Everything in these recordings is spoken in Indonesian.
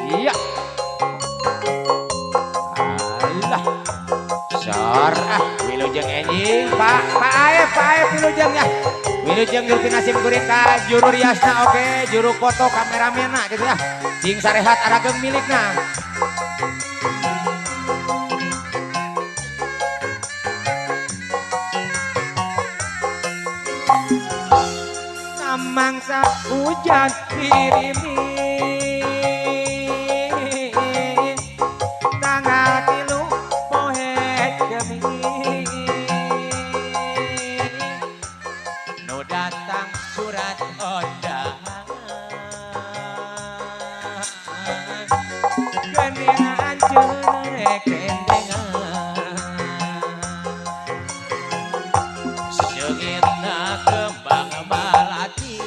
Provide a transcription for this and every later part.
Iya. Alah. Sor wilujeng enjing Pak Aep wilujeng ya. Wilujeng Yurti Nasim kuring ka juru riasna oke, juru foto kameramena gitu ya. Cing sarehat arageng milikna. Mangsa hujan kirimi tanggal tilu poe gemi nu datang surat undangan geningan ceurek kendengan seungitna kembang malati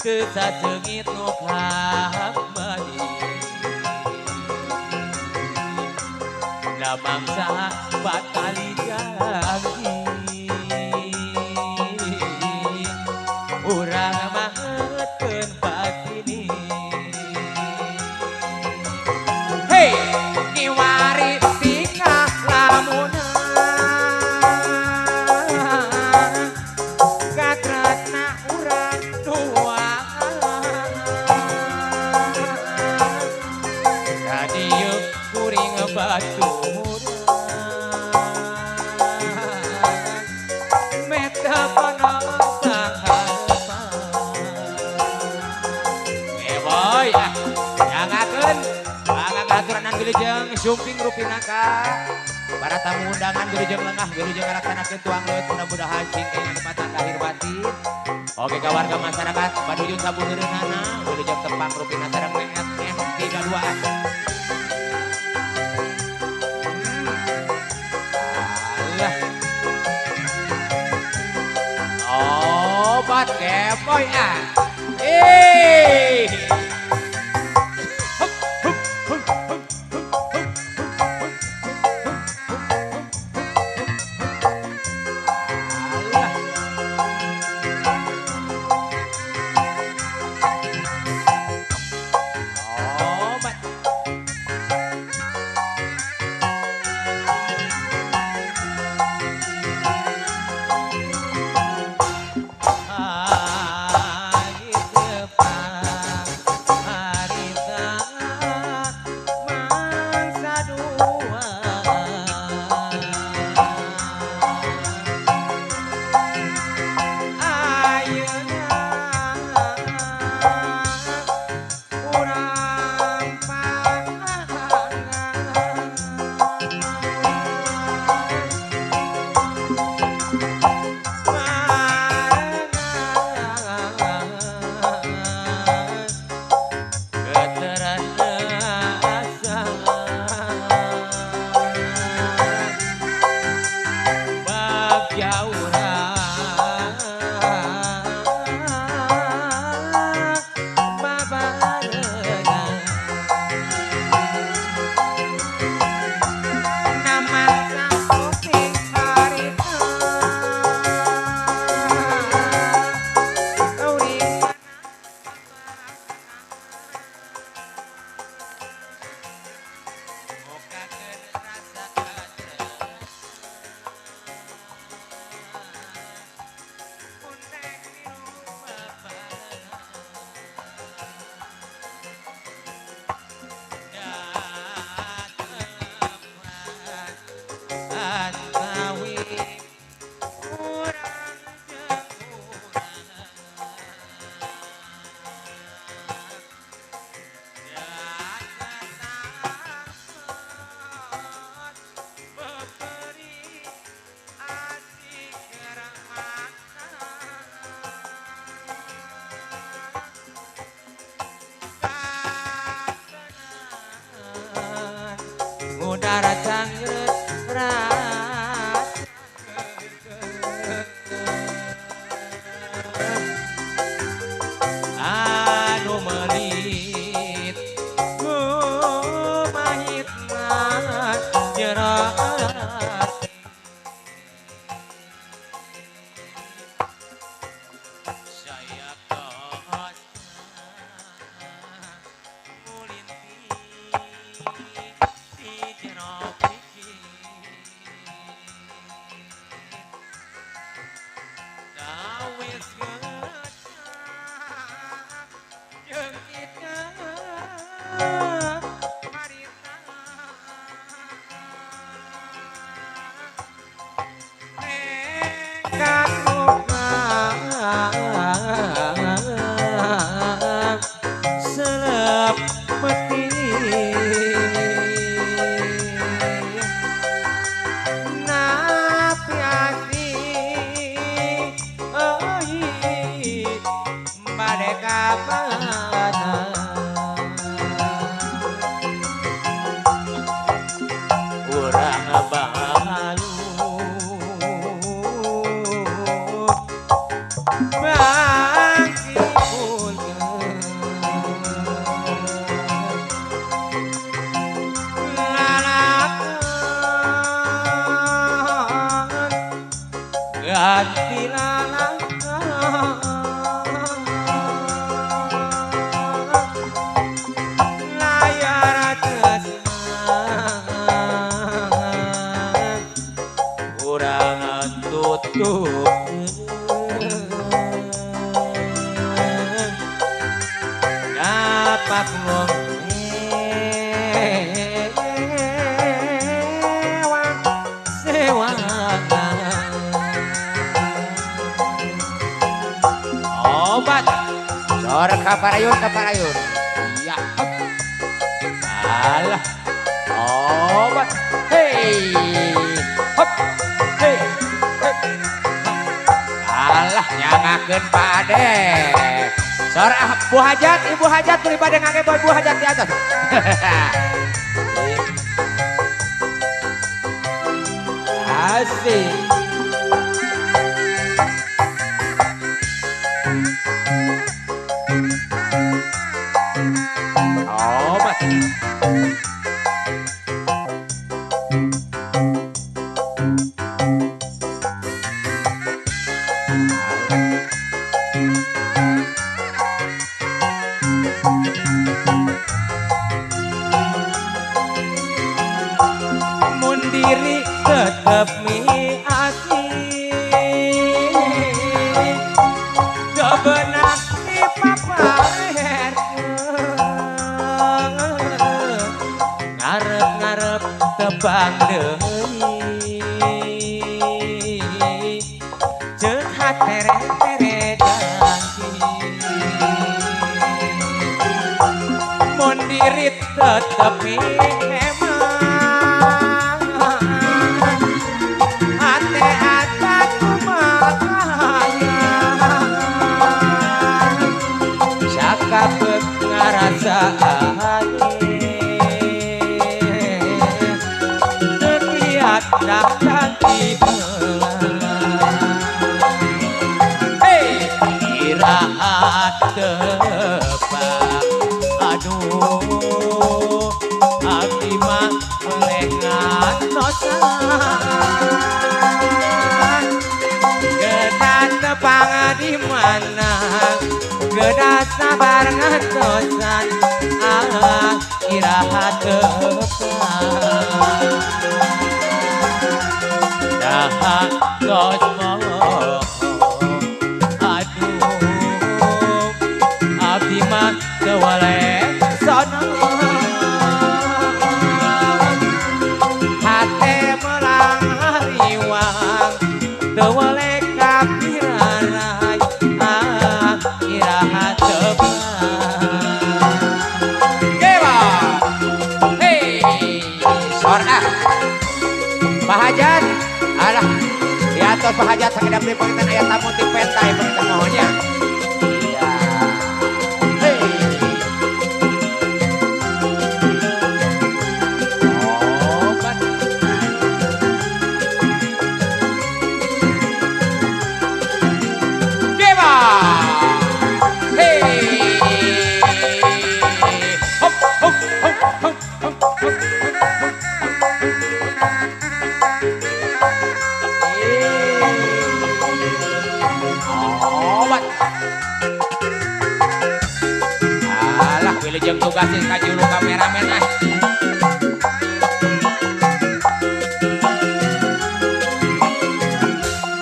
kesasengit nu kamari da mangsa batali janji urang mahetkeun patini hey kiwari tingkah lamunna katratna urang dua radio kuring batu meta panasang harapan boy jangakeun pangangaturan wilujeng sumping rupinaka para tamu undangan wilujeng lengah wilujeng ngalaksanakeun tuang leut mudah-mudahan cingkeng manfaatan lahir batin oke ka warga masyarakat Badujun sabuneureunana wilujeng tepang rupina sareng NM 32 obat kepoy obat udara cangret anu melit kumahitna nyerah saya kos kamana urang bahalu ganti layar tresna urang tutup dapat sewa obat sor kaparayun iya alah obat hei hop hei hei alah nyangakeun pade sor bu hajat ibu hajat tuluy bade ngage buat bu hajat di atas asik obat mun diri tetep miati kebenak di paparer ngarep-ngarep tebang deui ceuk hatere-tere janji mun diri tetep memang ate-ate kumaha sakabeuk ngarasaan dak cantik hei irahat tebak aduh abdi mah lengan nosan gedan tebang di mana gedan sabar ngatosan irahat tebak dah kosmo aduh abdi mah teu waleh sono hate melang riwang teu waleh kapirarai iraha tebang dewa hei sor Pak alah di atas Pak Hajat sakedap beli pengintan ayat tamu di pentai pengintan mohonnya iya hei obat dewa hei hop hop hop hop hop hop obat alah wilujeng tugasin ka juru kameramen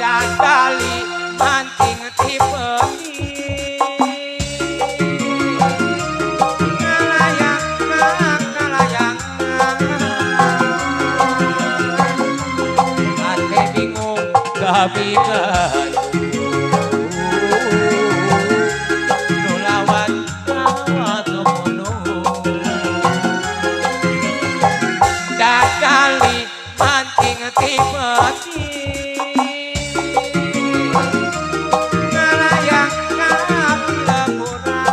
dadali manting tipeuni ngalayang ate bingung kabikeun dadali manting tipeti ngalayang ka lemurang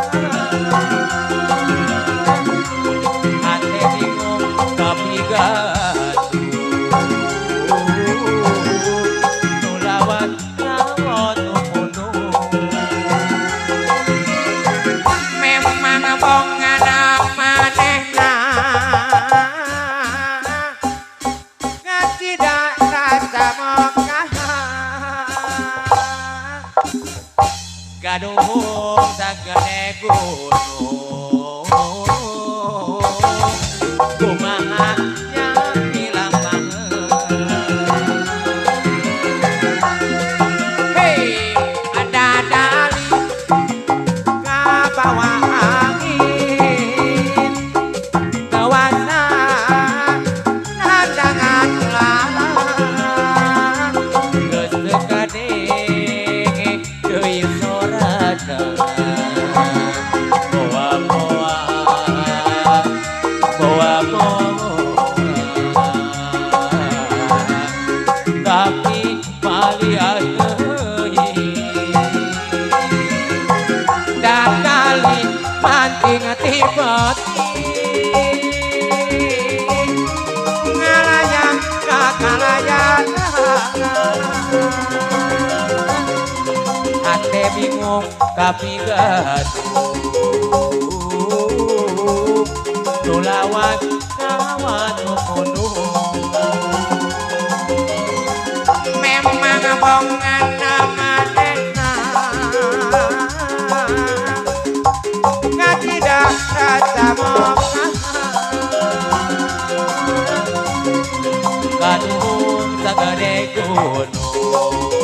sagede gunung kumaha nya hilang banget. Hei ada dali kabawa angin kawasa nandangan lalang geus segede deui sorana boa-boa tapi malian deui dan kali mancing tibeti ngalayang kakalayan ate bingung tapi gaduh nulawat kawan kudu memang bongan manehna ngatidak rasa moga kaduhun sagede gunung